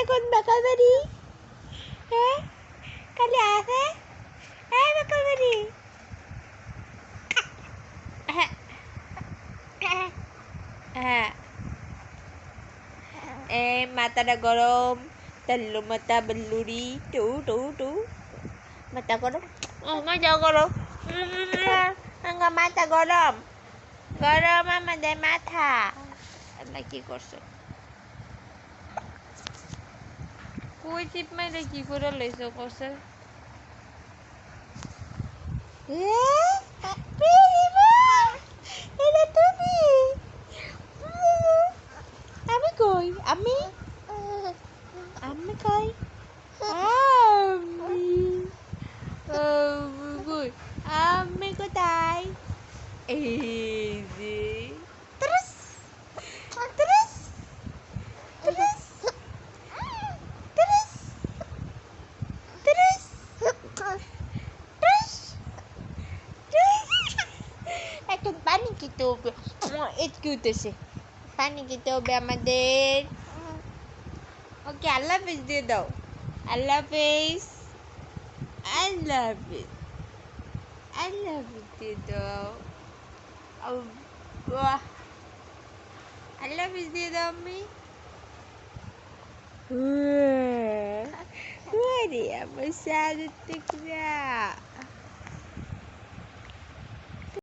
কোন বাকাল বাড়ি? হ্যাঁ কালি আছে হ্যাঁ বাকাল বাড়ি। হ্যাঁ মাথাটা গরম তাল্লু মাথা বল্লুরি টু টু টু মাথা গরম মাথা গরম মাথা গরম গরম আমাদের মাথা। আল্লাহ কি করছো? কই চিপ মাইরে কি করে লইছো করছে? আমি কই আমি আমি কই আমি কোথায়? এই যে ত্রিস ত্রিস ত্রিস ত্রিস ত্রিস ত্রিস ত্রিস। এখন পানি খেতে হবে। এটকে উঠেছে পানি খেতে হবে আমাদের। ওকে আল্লাহ হাফিজ দিয়ে দাও। আল্লাহ হাফিজ আল্লাহ হাফিজ আল্লাহ হাফিজ দিয়ে দাও। আল্লাহ আল্লাহ হাফিজ দিয়ে দাও আমি। আমার সাথে